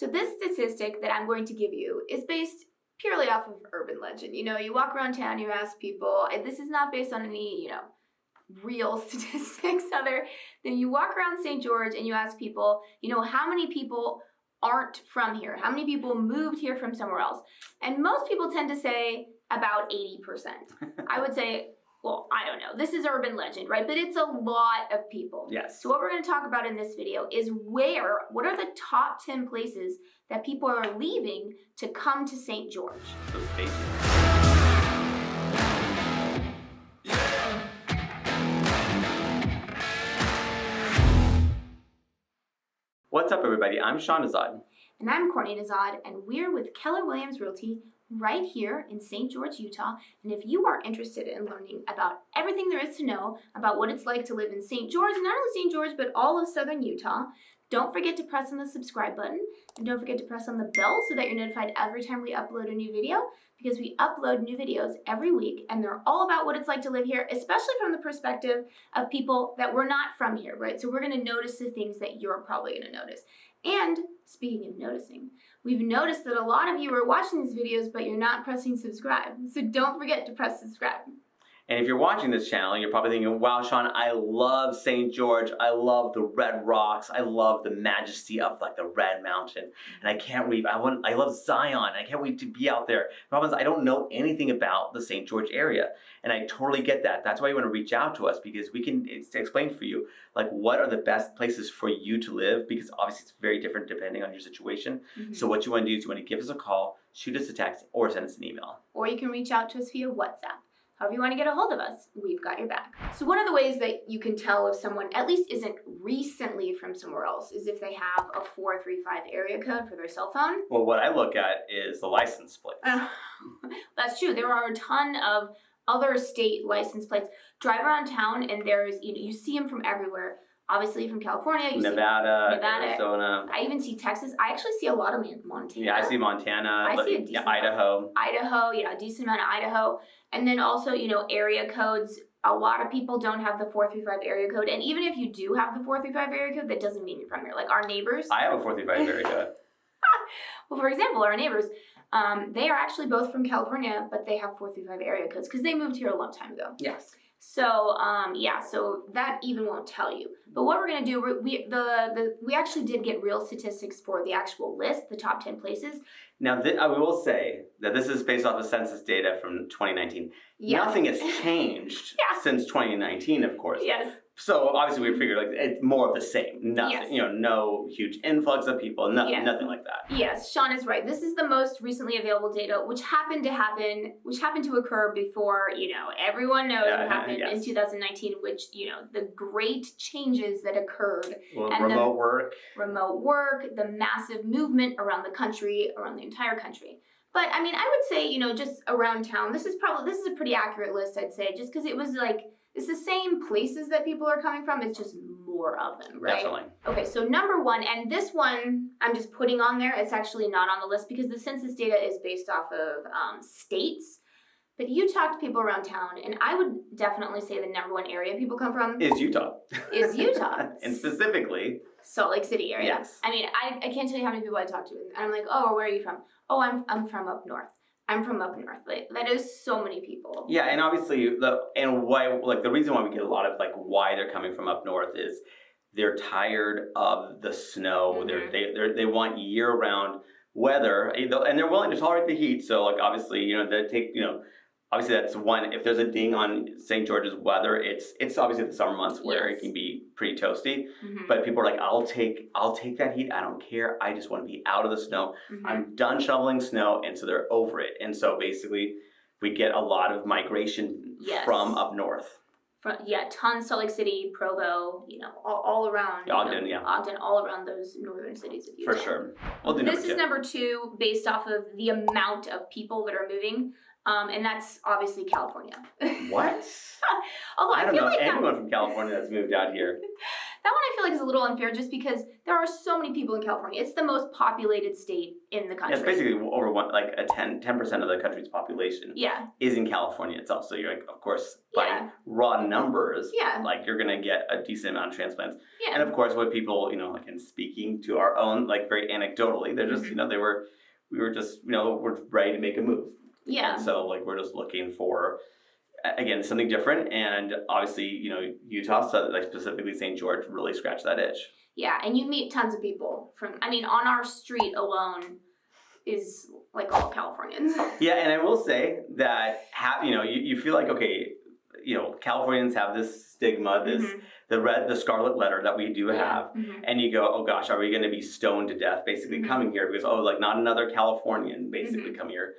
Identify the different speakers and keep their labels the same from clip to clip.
Speaker 1: So this statistic that I'm going to give you is based purely off of urban legend. You know, you walk around town, you ask people, and this is not based on any, real statistics other than you walk around St. George and you ask people, how many people aren't from here? How many people moved here from somewhere else? And most people tend to say about 80%. I would say, well, I don't know. This is urban legend, right? But it's a lot of people.
Speaker 2: Yes.
Speaker 1: So what we're going to talk about in this video is what are the top 10 places that people are leaving to come to St. George?
Speaker 2: So stay tuned. What's up, everybody? I'm Sean Azad.
Speaker 1: And I'm Courtney Azad, and we're with Keller Williams Realty right here in St. George, Utah. And if you are interested in learning about everything there is to know about what it's like to live in St. George, not only St. George, but all of southern Utah, don't forget to press on the subscribe button, and don't forget to press on the bell so that you're notified every time we upload a new video, because we upload new videos every week, and they're all about what it's like to live here, especially from the perspective of people that were not from here, right? So we're going to notice the things that you're probably going to notice. And speaking of noticing, we've noticed that a lot of you are watching these videos, but you're not pressing subscribe. So don't forget to press subscribe.
Speaker 2: And if you're watching this channel, you're probably thinking, wow, Sean, I love St. George. I love the red rocks. I love the majesty of like the Red Mountain. And I can't wait. I love Zion. I can't wait to be out there. The problem is I don't know anything about the St. George area. And I totally get that. That's why you want to reach out to us, because we can explain for you like what are the best places for you to live, because obviously it's very different depending on your situation. Mm-hmm. So what you want to do is you want to give us a call, shoot us a text, or send us an email.
Speaker 1: Or you can reach out to us via WhatsApp. However you want to get a hold of us, we've got your back. So one of the ways that you can tell if someone at least isn't recently from somewhere else is if they have a 435 area code for their cell phone.
Speaker 2: Well, what I look at is the license plate.
Speaker 1: That's true. There are a ton of other state license plates. Drive around town and there's, you see them from everywhere. Obviously from California,
Speaker 2: Nevada, Arizona.
Speaker 1: I even see Texas. I actually see a lot of Montana.
Speaker 2: Yeah, I see Montana.
Speaker 1: I see a decent
Speaker 2: Idaho.
Speaker 1: Idaho, a decent amount of Idaho. And then also, area codes. A lot of people don't have the 435 area code. And even if you do have the 435 area code, that doesn't mean you're from here. Like our neighbors.
Speaker 2: I have a 435 area code.
Speaker 1: Well, for example, our neighbors, they are actually both from California, but they have 435 area codes because they moved here a long time ago.
Speaker 2: Yes.
Speaker 1: So, so that even won't tell you. But what we're going to do, we actually did get real statistics for the actual list, the top 10 places.
Speaker 2: Now, I will say that this is based off of census data from 2019.
Speaker 1: Yeah.
Speaker 2: Nothing has changed since 2019, of course.
Speaker 1: Yes.
Speaker 2: So obviously we figured like it's more of the same. Nothing, no huge influx of people, nothing like that.
Speaker 1: Yes, Sean is right. This is the most recently available data, which happened to occur before, everyone knows what happened in 2019, which, the great changes that occurred.
Speaker 2: Well, and remote
Speaker 1: work, the massive movement around the country, around the entire country. But I mean, I would say, just around town, this is a pretty accurate list, I'd say, just because it was like, it's the same places that people are coming from, it's just more of them, right?
Speaker 2: Definitely.
Speaker 1: Okay, so number one, and this one I'm just putting on there, it's actually not on the list because the census data is based off of states. But you talk to people around town, and I would definitely say the number one area people come from
Speaker 2: is Utah. And specifically
Speaker 1: Salt Lake City area.
Speaker 2: Yes.
Speaker 1: I mean, I can't tell you how many people I talk to, and I'm like, oh, where are you from? Oh, I'm from up north. I'm from up north. Like, that is so many people.
Speaker 2: Yeah, and obviously the reason why we get a lot of why they're coming from up north is they're tired of the snow. Mm-hmm. They want year-round weather, and they're willing to tolerate the heat. So obviously they take obviously that's one. If there's a ding on St. George's weather, it's obviously the summer months where it can be pretty toasty. Mm-hmm. But people are like, I'll take that heat. I don't care. I just want to be out of the snow. Mm-hmm. I'm done shoveling snow, and so they're over it. And so basically, we get a lot of migration from up north.
Speaker 1: Tons. Salt Lake City, Provo, all around.
Speaker 2: Ogden,
Speaker 1: Ogden, all around those northern cities of Utah.
Speaker 2: For sure.
Speaker 1: This is number two based off of the amount of people that are moving. And that's obviously California.
Speaker 2: What?
Speaker 1: Although
Speaker 2: I don't know anyone from California that's moved out here.
Speaker 1: That one I feel like is a little unfair just because there are so many people in California. It's the most populated state in the country.
Speaker 2: Yeah, it's basically over 10% of the country's population
Speaker 1: Yeah.
Speaker 2: is in California itself. So you're like, of course, by
Speaker 1: Yeah.
Speaker 2: raw numbers,
Speaker 1: Yeah.
Speaker 2: like you're gonna get a decent amount of transplants.
Speaker 1: Yeah.
Speaker 2: And of course, what people, like in speaking to our own, like very anecdotally, they're just, we were just, we're ready to make a move.
Speaker 1: Yeah.
Speaker 2: And so like we're just looking for, again, something different. And obviously, Utah, so like specifically St. George, really scratched that itch.
Speaker 1: Yeah, and you meet tons of people on our street alone is like all Californians.
Speaker 2: Yeah, and I will say that, you feel like, okay, Californians have this stigma, the scarlet letter that we do have, and you go, oh gosh, are we going to be stoned to death basically coming here because, not another Californian basically come here.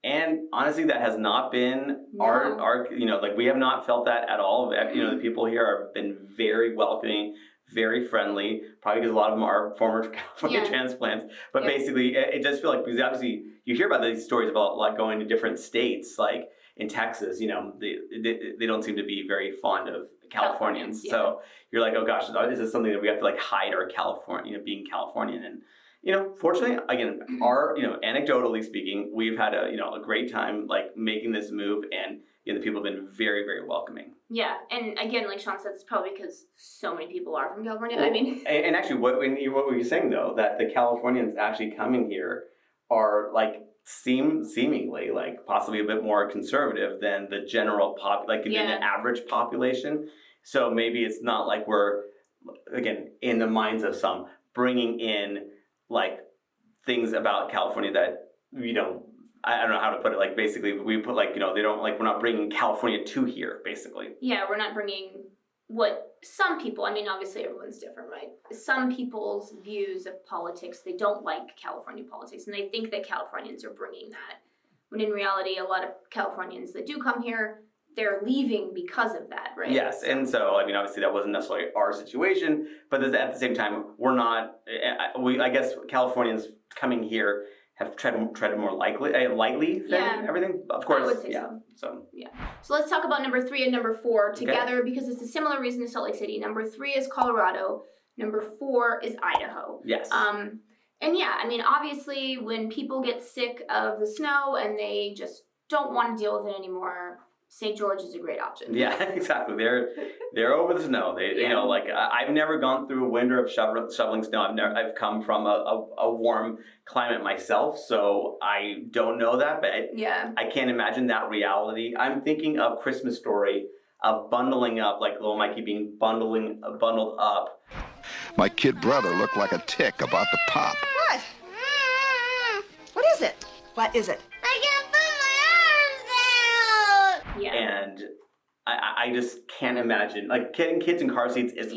Speaker 2: And honestly, that has not been our we have not felt that at all. The people here have been very welcoming, very friendly, probably because a lot of them are former California transplants. But basically, it does feel like, because obviously you hear about these stories about like going to different states, like in Texas, they don't seem to be very fond of Californians. So you're like, oh gosh, is this something that we have to like hide our being Californian? And fortunately, again, our, anecdotally speaking, we've had a great time like making this move, and the people have been very, very welcoming.
Speaker 1: Yeah, and again, like Sean said, it's probably because so many people are from California.
Speaker 2: Well,
Speaker 1: I mean,
Speaker 2: and actually, what were you saying though? That the Californians actually coming here are like seemingly like possibly a bit more conservative than the general than the average population. So maybe it's not like we're, again, in the minds of some, bringing in like things about California that I don't know how to put it. Like basically, we put like they don't like, we're not bringing California to here. Basically.
Speaker 1: Yeah, we're not bringing what some people. I mean, obviously everyone's different, right? Some people's views of politics, they don't like California politics, and they think that Californians are bringing that. When in reality, a lot of Californians that do come here, they're leaving because of that, right?
Speaker 2: Yes, and so I mean, obviously that wasn't necessarily our situation, but at the same time, we're not. I guess Californians coming here have treaded more lightly than everything. Of course,
Speaker 1: I would say so. So let's talk about number 3 and number 4 together because it's a similar reason to Salt Lake City. Number 3 is Colorado. Number 4 is Idaho.
Speaker 2: Yes.
Speaker 1: And yeah, I mean, obviously, when people get sick of the snow and they just don't want to deal with it anymore, St. George is a great option.
Speaker 2: Yeah, exactly. They're over the snow. I've never gone through a winter of shoveling snow. I've come from a warm climate myself, so I don't know that. But I can't imagine that reality. I'm thinking of Christmas Story, of bundling up, like little Mikey being bundled up.
Speaker 3: My kid brother looked like a tick about to pop.
Speaker 4: What? What is it? What is it?
Speaker 5: I can't put my arms out!
Speaker 1: Yeah.
Speaker 2: And I just can't imagine, like, getting kids in car seats is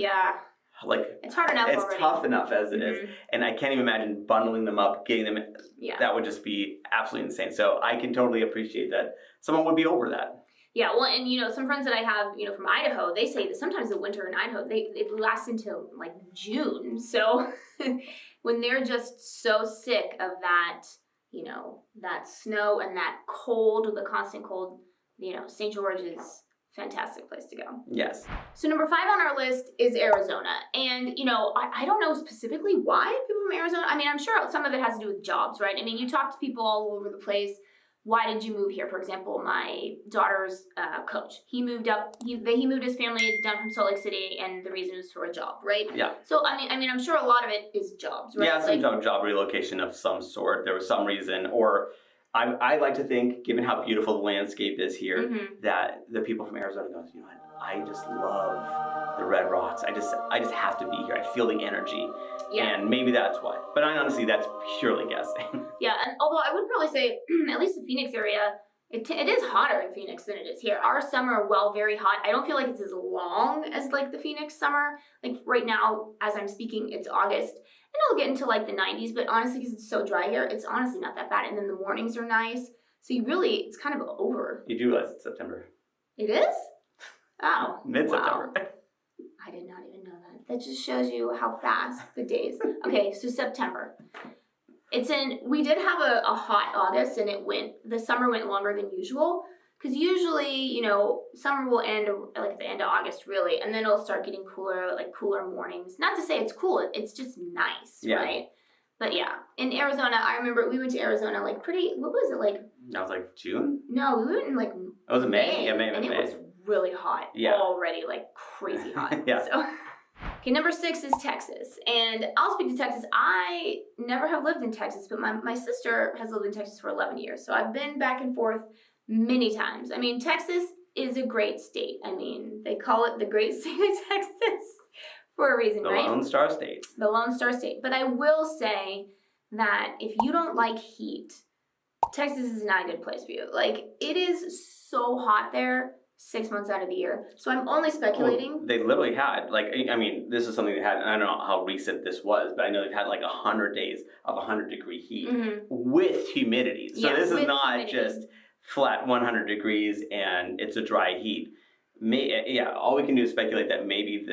Speaker 2: like,
Speaker 1: it's hard enough
Speaker 2: it's
Speaker 1: already.
Speaker 2: tough enough as it is, and I can't even imagine bundling them up, getting them in. That would just be absolutely insane. So I can totally appreciate that someone would be over that.
Speaker 1: Yeah, well, and some friends that I have, from Idaho, they say that sometimes the winter in Idaho, it lasts until like June. So when they're just so sick of that, that snow and that cold, the constant cold, St. George is a fantastic place to go.
Speaker 2: Yes.
Speaker 1: So number 5 on our list is Arizona. And, I don't know specifically why people from Arizona. I mean, I'm sure some of it has to do with jobs, right? I mean, you talk to people all over the place. Why did you move here? For example, my daughter's coach, he moved up. He moved his family down from Salt Lake City, and the reason was for a job, right?
Speaker 2: Yeah.
Speaker 1: So I mean, I'm sure a lot of it is jobs, right?
Speaker 2: Yeah, some job relocation of some sort. There was some reason, or I like to think, given how beautiful the landscape is here, that the people from Arizona goes, you know what? I just love the Red Rocks. I just have to be here. I feel the energy. Yeah. And maybe that's why. But honestly, that's purely guessing.
Speaker 1: Yeah, and although I would probably say, at least the Phoenix area, it is hotter in Phoenix than it is here. Our summer, while very hot, I don't feel like it's as long as like the Phoenix summer. Like right now, as I'm speaking, it's August. And it'll get into like the 90s, but honestly, because it's so dry here, it's honestly not that bad. And then the mornings are nice. So it's kind of over.
Speaker 2: You do realize it's September. It
Speaker 1: is? Oh.
Speaker 2: Mid-September.
Speaker 1: Wow. I did not even know that. That just shows you how fast the days. Okay, so September. We did have a hot August, and the summer went longer than usual. Because usually, summer will end like at the end of August, really, and then it'll start getting cooler, like cooler mornings. Not to say it's cool, it's just nice, right? But yeah, in Arizona, I remember we went to Arizona like what was it like?
Speaker 2: That was like June?
Speaker 1: No, we went in like
Speaker 2: It was May. Yeah, May.
Speaker 1: And it was really hot already, like crazy hot.
Speaker 2: Yeah.
Speaker 1: So. Okay, number 6 is Texas. And I'll speak to Texas. I never have lived in Texas, but my sister has lived in Texas for 11 years. So I've been back and forth many times. I mean, Texas is a great state. I mean, they call it the great state of Texas for a reason, right?
Speaker 2: The Lone Star State.
Speaker 1: The Lone Star State. But I will say that if you don't like heat, Texas is not a good place for you. Like, it is so hot there 6 months out of the year. So I'm only speculating.
Speaker 2: Well, they literally had, this is something they had, and I don't know how recent this was, but I know they've had like 100 days of 100-degree heat with humidity. So this is not humidity. Just flat 100 degrees and it's a dry heat. All we can do is speculate that maybe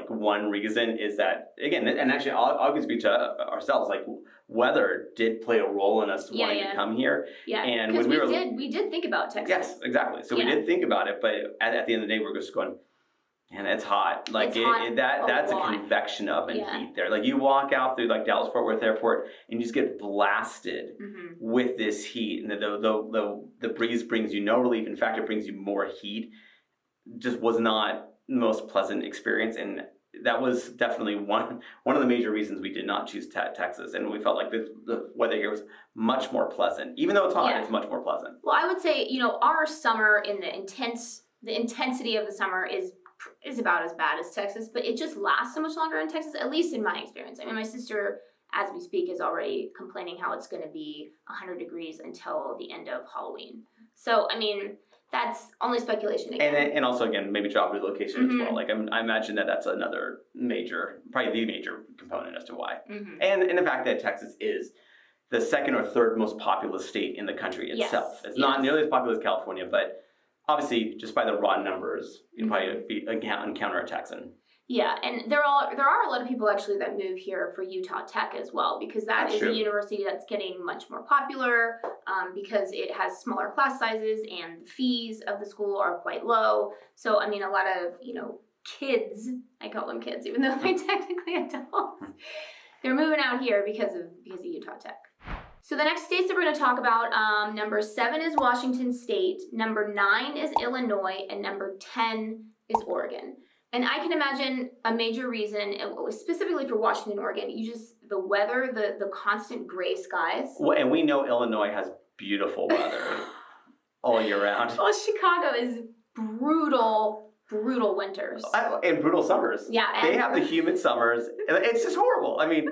Speaker 2: one reason is that, again, and actually I'll speak to ourselves, like weather did play a role in us wanting to come here.
Speaker 1: Yeah,
Speaker 2: and
Speaker 1: because we did think about Texas.
Speaker 2: Yes, exactly. So we did think about it, but at the end of the day, we're just going, and it's hot. Like that's a convection oven heat there. Like you walk out through like Dallas Fort Worth Airport and you just get blasted with this heat, and the breeze brings you no relief. In fact, it brings you more heat. Just was not the most pleasant experience, and that was definitely one of the major reasons we did not choose Texas, and we felt like the weather here was much more pleasant. Even though it's hot, it's much more pleasant.
Speaker 1: Well, I would say, our summer in the intensity of the summer is about as bad as Texas, but it just lasts so much longer in Texas, at least in my experience. I mean, my sister, as we speak, is already complaining how it's going to be 100 degrees until the end of Halloween. So, I mean, that's only speculation again.
Speaker 2: And also, again, maybe job relocation as well. Like, I imagine that's another probably the major component as to why. And the fact that Texas is the second or third most populous state in the country itself. It's not nearly as populous as California, but obviously, just by the raw numbers, you'd probably encounter a Texan.
Speaker 1: Yeah, and there are a lot of people actually that move here for Utah Tech as well, because that's a university that's getting much more popular because it has smaller class sizes and the fees of the school are quite low. So, I mean, a lot of, kids, I call them kids, even though they're technically adults, they're moving out here because of Utah Tech. So the next states that we're going to talk about, number 7 is Washington State, number 9 is Illinois, and number 10 is Oregon. And I can imagine a major reason, specifically for Washington and Oregon, the weather, the constant gray skies.
Speaker 2: Well, and we know Illinois has beautiful weather all year round.
Speaker 1: Well, Chicago is brutal winters.
Speaker 2: And brutal summers.
Speaker 1: Yeah.
Speaker 2: They have the humid summers. It's just horrible. I mean,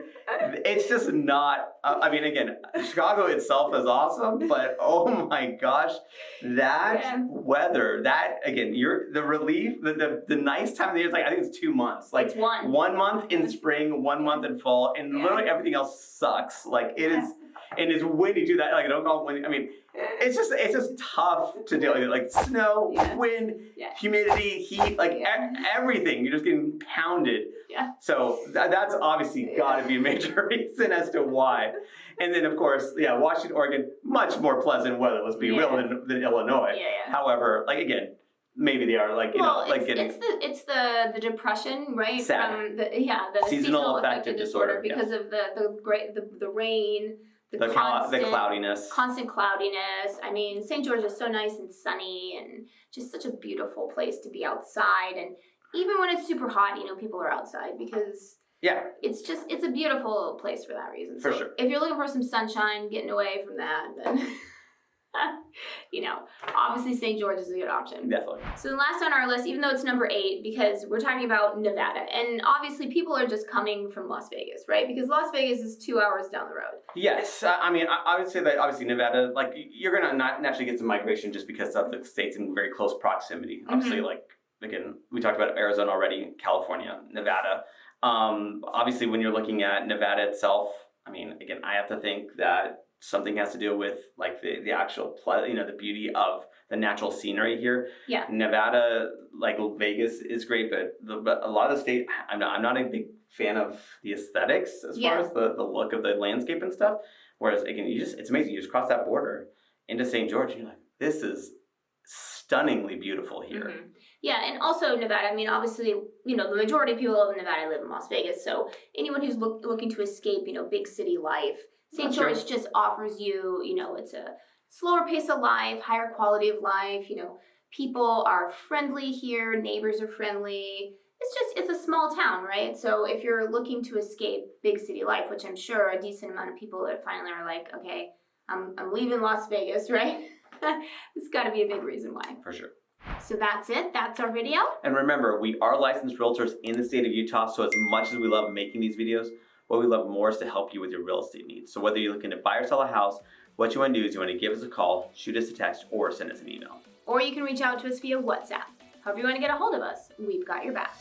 Speaker 2: it's just not, again, Chicago itself is awesome, but oh my gosh, that weather, again, the relief, the nice time of the year is like, I think it's 2 months. Like
Speaker 1: it's one.
Speaker 2: 1 month in spring, 1 month in fall, and literally everything else sucks. Like it is, and it's windy too. That, like, I don't call it windy. I mean, it's just tough to deal with. Like snow, wind, humidity, heat, like everything. You're just getting pounded.
Speaker 1: Yeah.
Speaker 2: So that's obviously got to be a major reason as to why. And then, of course, Washington, Oregon, much more pleasant weather, let's be real, than Illinois.
Speaker 1: Yeah.
Speaker 2: However, like, again, maybe they are like,
Speaker 1: it's the depression, right?
Speaker 2: Sad.
Speaker 1: From the seasonal affective disorder because of the rain, the
Speaker 2: cloudiness.
Speaker 1: Constant cloudiness. I mean, St. George is so nice and sunny and just such a beautiful place to be outside. And even when it's super hot, people are outside because it's a beautiful place for that reason.
Speaker 2: For sure.
Speaker 1: If you're looking for some sunshine, getting away from that, then obviously St. George is a good option.
Speaker 2: Definitely.
Speaker 1: So the last on our list, even though it's number 8, because we're talking about Nevada, and obviously people are just coming from Las Vegas, right? Because Las Vegas is 2 hours down the road.
Speaker 2: Yes, I would say that obviously Nevada, like you're gonna not naturally get some migration just because of the states in very close proximity. Obviously, like again, we talked about Arizona already, California, Nevada. Obviously, when you're looking at Nevada itself, again, I have to think that something has to do with like the actual the beauty of the natural scenery here.
Speaker 1: Yeah.
Speaker 2: Nevada, like Vegas, is great, but a lot of the state, I'm not a big fan of the aesthetics as far as the look of the landscape and stuff. Whereas again, it's amazing. You just cross that border into St. George, and you're like, this is stunningly beautiful here.
Speaker 1: Mm-hmm. Yeah, and also Nevada, I mean, obviously, the majority of people live in Nevada live in Las Vegas, so anyone who's looking to escape, big city life, St. George just offers you, it's a slower pace of life, higher quality of life, people are friendly here, neighbors are friendly. It's a small town, right? So if you're looking to escape big city life, which I'm sure a decent amount of people that finally are like, okay, I'm leaving Las Vegas, right? It's got to be a big reason why.
Speaker 2: For sure.
Speaker 1: So that's it. That's our video.
Speaker 2: And remember, we are licensed realtors in the state of Utah, so as much as we love making these videos, what we love more is to help you with your real estate needs. So whether you're looking to buy or sell a house, what you want to do is you want to give us a call, shoot us a text, or send us an email.
Speaker 1: Or you can reach out to us via WhatsApp. However you want to get a hold of us, we've got your back.